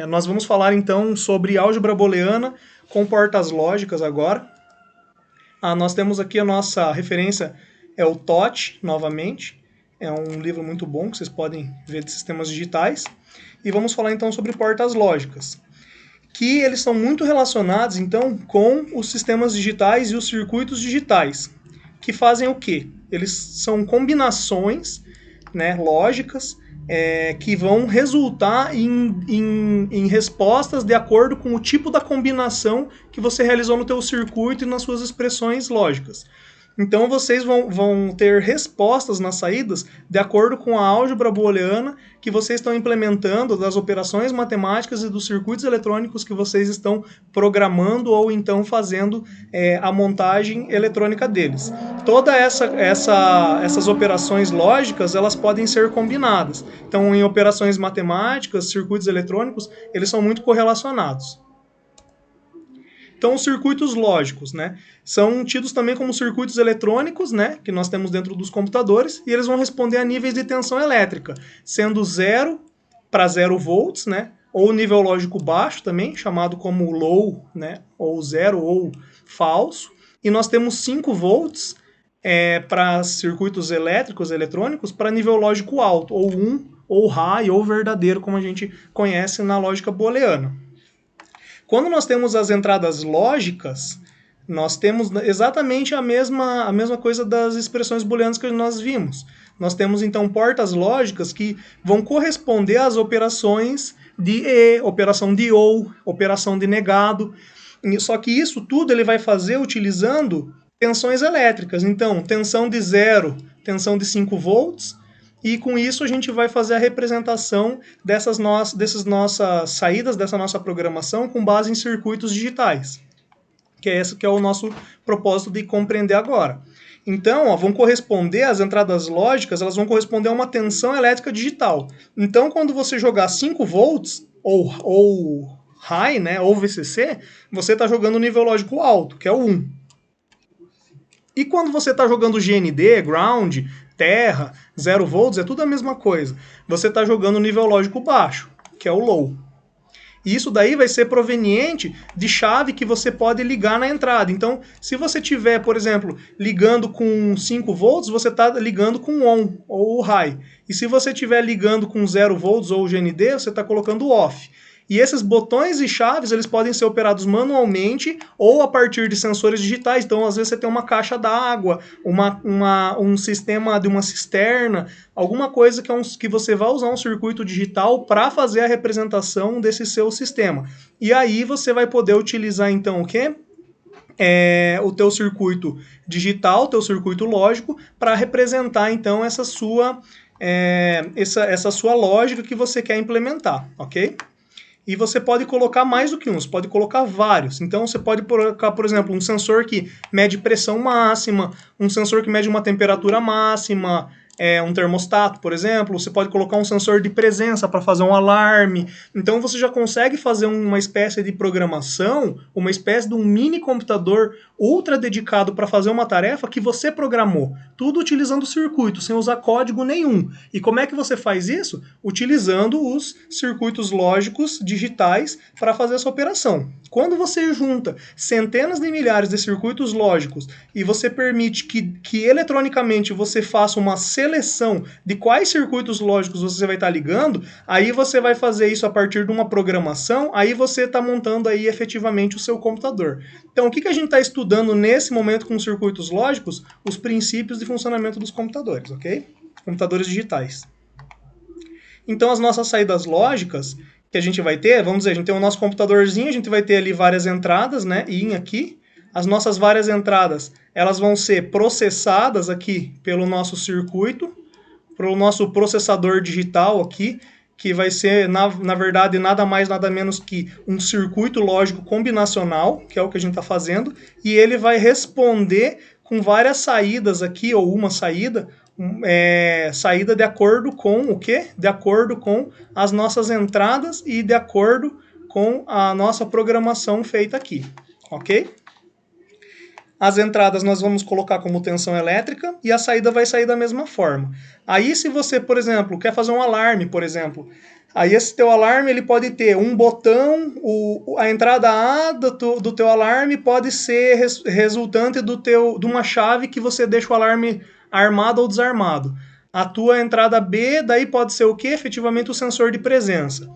Nós vamos falar então sobre álgebra booleana com portas lógicas agora. Nós temos aqui a nossa referência, é o TOT, novamente. É um livro muito bom que vocês podem ver de sistemas digitais. E vamos falar então sobre portas lógicas, que eles são muito relacionados então com os sistemas digitais e os circuitos digitais, que fazem o quê? Eles são combinações, né, lógicas, que vão resultar em respostas de acordo com o tipo da combinação que você realizou no teu circuito e nas suas expressões lógicas. Então vocês vão ter respostas nas saídas de acordo com a álgebra booleana que vocês estão implementando, das operações matemáticas e dos circuitos eletrônicos que vocês estão programando ou então fazendo a montagem eletrônica deles. Todas essas operações lógicas, elas podem ser combinadas. Então, em operações matemáticas, circuitos eletrônicos, eles são muito correlacionados. Então, os circuitos lógicos, né, são tidos também como circuitos eletrônicos, né, que nós temos dentro dos computadores, e eles vão responder a níveis de tensão elétrica, sendo 0 para 0 volts, né, ou nível lógico baixo também, chamado como low, né, ou zero ou falso. E nós temos 5 volts para circuitos elétricos, eletrônicos, para nível lógico alto, ou 1, ou high, ou verdadeiro, como a gente conhece na lógica booleana. Quando nós temos as entradas lógicas, nós temos exatamente a mesma coisa das expressões booleanas que nós vimos. Nós temos, então, portas lógicas que vão corresponder às operações de e, operação de ou, operação de negado. Só que isso tudo ele vai fazer utilizando tensões elétricas. Então, tensão de 0, tensão de 5 volts, e com isso a gente vai fazer a representação dessas nossas saídas, dessa nossa programação com base em circuitos digitais. Que é esse que é o nosso propósito de compreender agora. Então, vão corresponder, as entradas lógicas, elas vão corresponder a uma tensão elétrica digital. Então, quando você jogar 5 volts, ou high, né, ou VCC, você está jogando nível lógico alto, que é o 1. E quando você está jogando GND, ground, terra, 0 volts, é tudo a mesma coisa. Você está jogando nível lógico baixo, que é o low. E isso daí vai ser proveniente de chave que você pode ligar na entrada. Então, se você tiver, por exemplo, ligando com 5 volts, você está ligando com on, ou high. E se você estiver ligando com 0 volts ou GND, você está colocando off. E esses botões e chaves, eles podem ser operados manualmente ou a partir de sensores digitais. Então, às vezes, você tem uma caixa d'água, um sistema de uma cisterna, alguma coisa que você vai usar um circuito digital para fazer a representação desse seu sistema. E aí você vai poder utilizar, então, o quê? O teu circuito digital, o teu circuito lógico, para representar, então, essa sua lógica que você quer implementar, ok? E você pode colocar mais do que um, você pode colocar vários. Então você pode colocar, por exemplo, um sensor que mede pressão máxima, um sensor que mede uma temperatura máxima, um termostato, por exemplo. Você pode colocar um sensor de presença para fazer um alarme. Então você já consegue fazer uma espécie de programação, uma espécie de um mini computador ultra dedicado para fazer uma tarefa que você programou. Tudo utilizando o circuito, sem usar código nenhum. E como é que você faz isso? Utilizando os circuitos lógicos digitais para fazer essa operação. Quando você junta centenas de milhares de circuitos lógicos e você permite que eletronicamente você faça uma seleção de quais circuitos lógicos você vai estar ligando, aí você vai fazer isso a partir de uma programação, aí você está montando aí efetivamente o seu computador. Então, o que a gente está estudando nesse momento com circuitos lógicos? Os princípios de funcionamento dos computadores, ok? Computadores digitais. Então, as nossas saídas lógicas que a gente vai ter, vamos dizer, a gente tem o nosso computadorzinho, a gente vai ter ali várias entradas, né, in aqui. As nossas várias entradas, elas vão ser processadas aqui pelo nosso circuito, pelo nosso processador digital aqui, que vai ser, na verdade, nada mais, nada menos que um circuito lógico combinacional, que é o que a gente está fazendo, e ele vai responder com várias saídas aqui, ou uma saída, saída de acordo com o quê? De acordo com as nossas entradas e de acordo com a nossa programação feita aqui, ok? As entradas nós vamos colocar como tensão elétrica e a saída vai sair da mesma forma. Aí se você, por exemplo, quer fazer um alarme, por exemplo, aí esse teu alarme ele pode ter um botão, a entrada A do teu alarme pode ser resultante de uma chave que você deixa o alarme armado ou desarmado. A tua entrada B daí pode ser o que? Efetivamente o sensor de presença.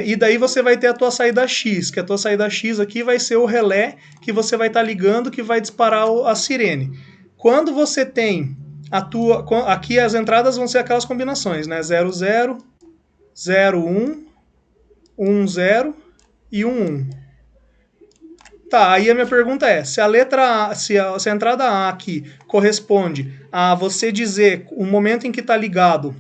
E daí você vai ter a tua saída X, que a tua saída X aqui vai ser o relé que você vai estar ligando, que vai disparar a sirene. Quando você tem aqui as entradas vão ser aquelas combinações, né? 00, 01, 10 e 11. Tá, aí a minha pergunta é, se a letra A, se a entrada A aqui corresponde a você dizer o momento em que está ligado,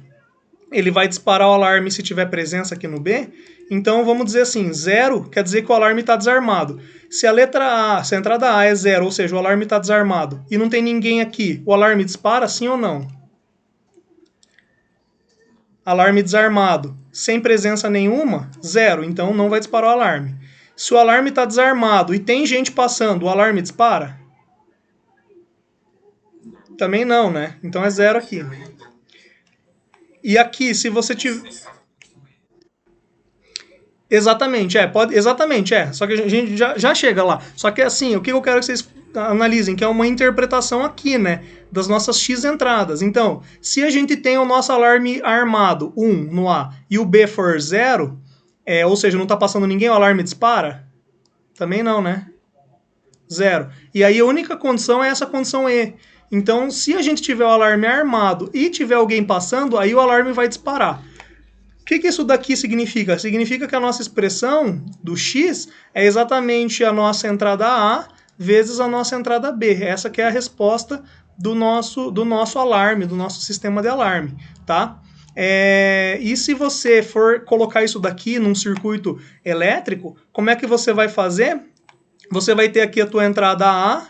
ele vai disparar o alarme se tiver presença aqui no B. Então vamos dizer assim, 0 quer dizer que o alarme está desarmado. Se a letra A, se a entrada A é 0, ou seja, o alarme está desarmado, e não tem ninguém aqui, o alarme dispara, sim ou não? Alarme desarmado, sem presença nenhuma, 0, então não vai disparar o alarme. Se o alarme está desarmado e tem gente passando, o alarme dispara? Também não, né? Então é 0 aqui. E aqui, se você tiver... Exatamente, Só que a gente já chega lá. Só que assim, o que eu quero que vocês analisem, que é uma interpretação aqui, né? Das nossas X entradas. Então, se a gente tem o nosso alarme armado, 1 no A, e o B for 0, ou seja, não está passando ninguém, o alarme dispara? Também não, né? 0. E aí a única condição é essa condição E. Então, se a gente tiver o alarme armado e tiver alguém passando, aí o alarme vai disparar. O que isso daqui significa? Significa que a nossa expressão do x é exatamente a nossa entrada A vezes a nossa entrada B. Essa que é a resposta do nosso alarme, do nosso sistema de alarme, tá? E se você for colocar isso daqui num circuito elétrico, como é que você vai fazer? Você vai ter aqui a tua entrada A,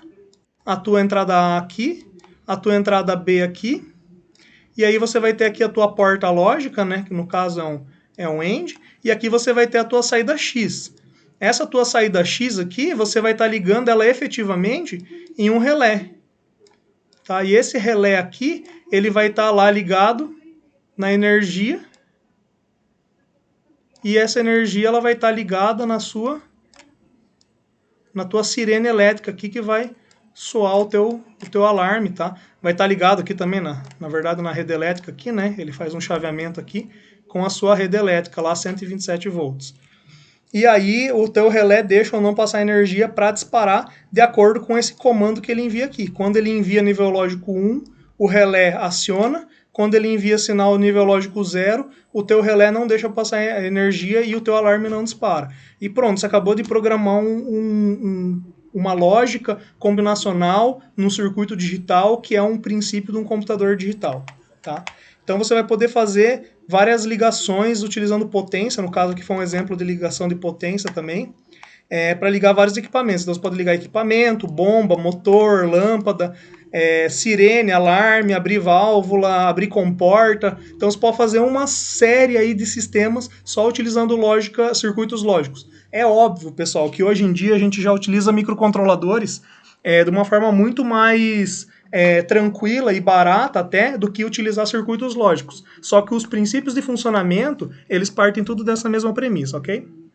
a tua entrada A aqui, a tua entrada B aqui, e aí você vai ter aqui a tua porta lógica, né, que no caso é um AND, e aqui você vai ter a tua saída X. Essa tua saída X aqui, você vai estar ligando ela efetivamente em um relé. Tá? E esse relé aqui, ele vai estar lá ligado na energia, e essa energia ela vai estar ligada na tua sirene elétrica aqui, que vai soar o teu alarme, tá? Vai estar ligado aqui também, na verdade, na rede elétrica aqui, né? Ele faz um chaveamento aqui com a sua rede elétrica lá, 127 volts. E aí o teu relé deixa ou não passar energia para disparar de acordo com esse comando que ele envia aqui. Quando ele envia nível lógico 1, o relé aciona. Quando ele envia sinal nível lógico 0, o teu relé não deixa passar energia e o teu alarme não dispara. E pronto, você acabou de programar uma lógica combinacional num circuito digital, que é um princípio de um computador digital. Tá? Então você vai poder fazer várias ligações utilizando potência, no caso aqui foi um exemplo de ligação de potência também, para ligar vários equipamentos. Então você pode ligar equipamento, bomba, motor, lâmpada, sirene, alarme, abrir válvula, abrir comporta. Então você pode fazer uma série aí de sistemas só utilizando circuitos lógicos. É óbvio, pessoal, que hoje em dia a gente já utiliza microcontroladores de uma forma muito mais tranquila e barata até do que utilizar circuitos lógicos. Só que os princípios de funcionamento, eles partem tudo dessa mesma premissa, ok?